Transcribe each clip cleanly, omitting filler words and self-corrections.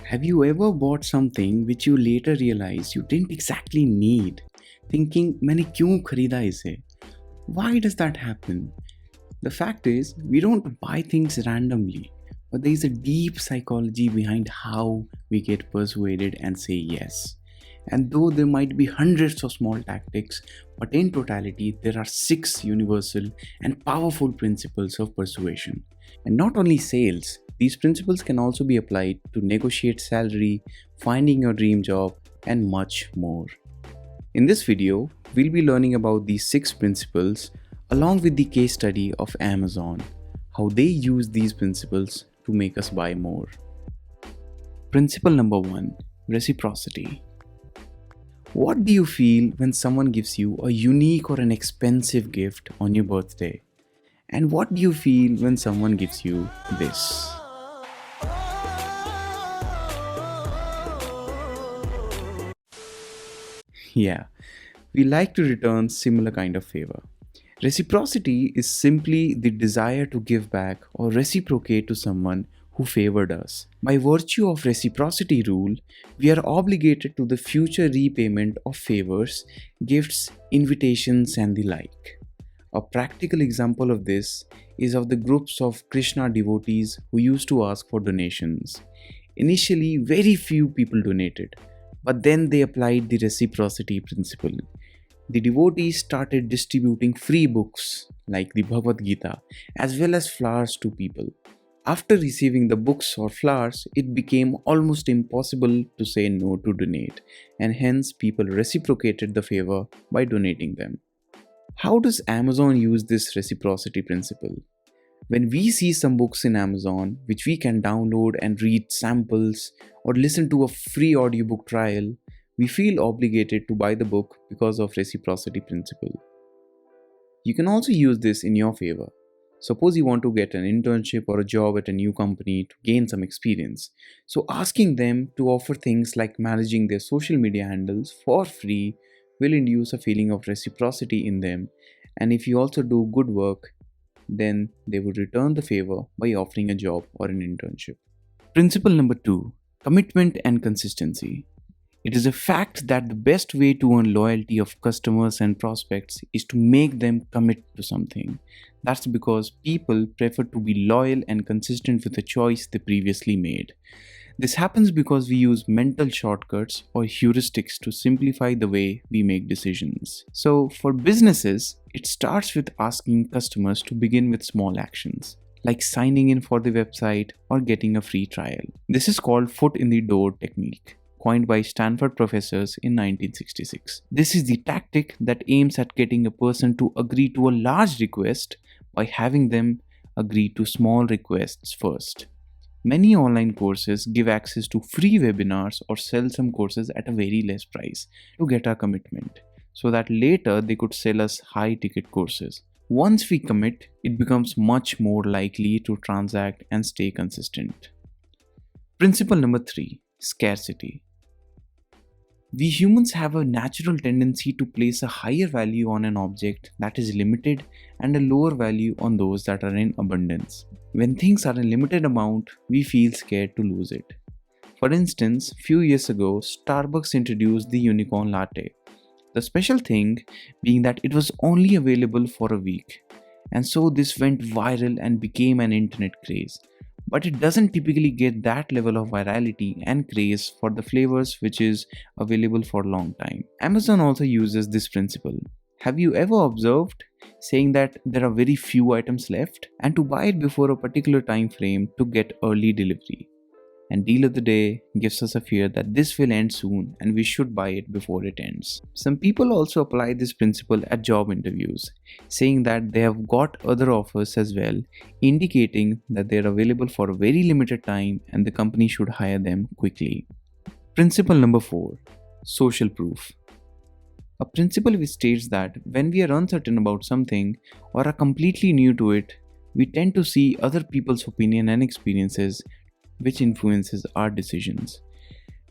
Have you ever bought something which you later realized you didn't exactly need, thinking मैंने क्यों खरीदा इसे? Why does that happen? The fact is, we don't buy things randomly, but there is a deep psychology behind how we get persuaded and say yes. And though there might be hundreds of small tactics, but in totality, there are six universal and powerful principles of persuasion. And not only sales, these principles can also be applied to negotiate salary, finding your dream job, and much more. In this video, we'll be learning about these six principles along with the case study of Amazon, how they use these principles to make us buy more. Principle number 1, reciprocity. What do you feel when someone gives you a unique or an expensive gift on your birthday? And what do you feel when someone gives you this? Yeah, we like to return similar kind of favor. Reciprocity is simply the desire to give back or reciprocate to someone who favored us. By virtue of reciprocity rule, we are obligated to the future repayment of favors, gifts, invitations and the like. A practical example of this is of the groups of Krishna devotees who used to ask for donations. Initially, very few people donated, but then they applied the reciprocity principle. The devotees started distributing free books like the Bhagavad Gita as well as flowers to people. After receiving the books or flowers, it became almost impossible to say no to donate, and hence people reciprocated the favor by donating them. How does Amazon use this reciprocity principle? When we see some books in Amazon which we can download and read samples or listen to a free audiobook trial, we feel obligated to buy the book because of reciprocity principle. You can also use this in your favor. Suppose you want to get an internship or a job at a new company to gain some experience. So asking them to offer things like managing their social media handles for free will induce a feeling of reciprocity in them, and if you also do good work, then they would return the favor by offering a job or an internship. Principle number 2, commitment and consistency. It is a fact that the best way to earn loyalty of customers and prospects is to make them commit to something. That's because people prefer to be loyal and consistent with a choice they previously made. This happens because we use mental shortcuts or heuristics to simplify the way we make decisions. So for businesses, it starts with asking customers to begin with small actions, like signing in for the website or getting a free trial. This is called foot in the door technique, coined by Stanford professors in 1966. This is the tactic that aims at getting a person to agree to a large request by having them agree to small requests first. Many online courses give access to free webinars or sell some courses at a very less price to get our commitment, so that later they could sell us high ticket courses. Once we commit, it becomes much more likely to transact and stay consistent. Principle number 3, scarcity. We humans have a natural tendency to place a higher value on an object that is limited and a lower value on those that are in abundance. When things are in limited amount, we feel scared to lose it. For instance, few years ago, Starbucks introduced the unicorn latte. The special thing being that it was only available for a week, and so this went viral and became an internet craze. But it doesn't typically get that level of virality and craze for the flavors which is available for a long time. Amazon also uses this principle. Have you ever observed saying that there are very few items left and to buy it before a particular time frame to get early delivery? And deal of the day gives us a fear that this will end soon and we should buy it before it ends. Some people also apply this principle at job interviews, saying that they have got other offers as well, indicating that they are available for a very limited time and the company should hire them quickly. Principle number 4, social proof. A principle which states that when we are uncertain about something or are completely new to it, we tend to see other people's opinion and experiences which influences our decisions.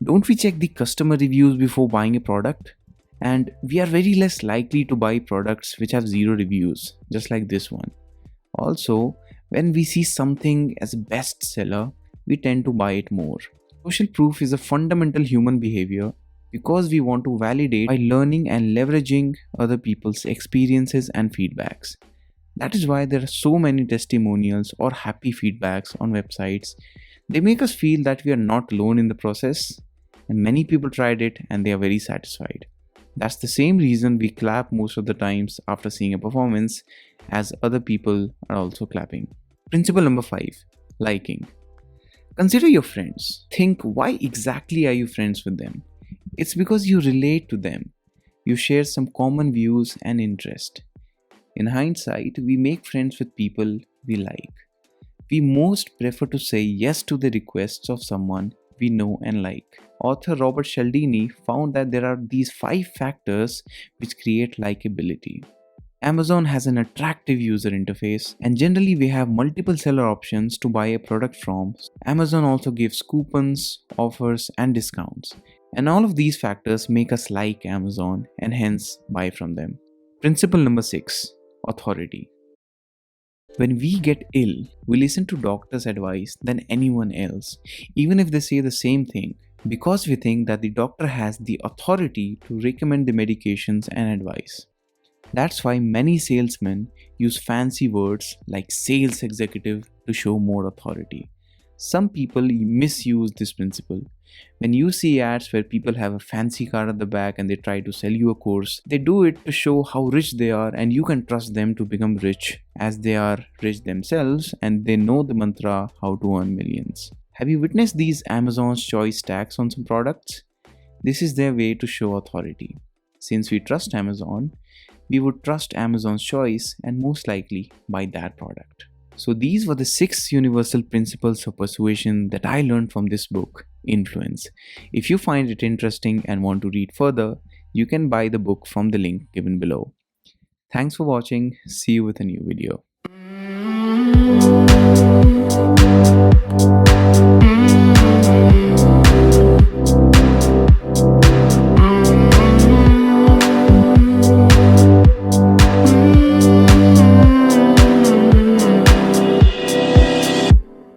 Don't we check the customer reviews before buying a product? And we are very less likely to buy products which have 0 reviews, just like this one. Also, when we see something as a bestseller, we tend to buy it more. Social proof is a fundamental human behavior because we want to validate by learning and leveraging other people's experiences and feedbacks. That is why there are so many testimonials or happy feedbacks on websites. They make us feel that we are not alone in the process, and many people tried it and they are very satisfied. That's the same reason we clap most of the times after seeing a performance, as other people are also clapping. Principle number 5, liking. Consider your friends. Think, why exactly are you friends with them? It's because you relate to them. You share some common views and interest. In hindsight, we make friends with people we like. We most prefer to say yes to the requests of someone we know and like. Author Robert Cialdini found that there are these 5 factors which create likability. Amazon has an attractive user interface, and generally we have multiple seller options to buy a product from. Amazon also gives coupons, offers, and discounts. And all of these factors make us like Amazon and hence buy from them. Principle number 6, authority. When we get ill, we listen to doctors' advice than anyone else, even if they say the same thing, because we think that the doctor has the authority to recommend the medications and advice. That's why many salesmen use fancy words like sales executive to show more authority. Some people misuse this principle. When you see ads where people have a fancy car at the back and they try to sell you a course, they do it to show how rich they are and you can trust them to become rich, as they are rich themselves and they know the mantra how to earn millions. Have you witnessed these Amazon's choice tags on some products? This is their way to show authority. Since we trust Amazon, we would trust Amazon's choice and most likely buy that product. So these were the 6 universal principles of persuasion that I learned from this book, Influence. If you find it interesting and want to read further, you can buy the book from the link given below. Thanks for watching. See you with a new video.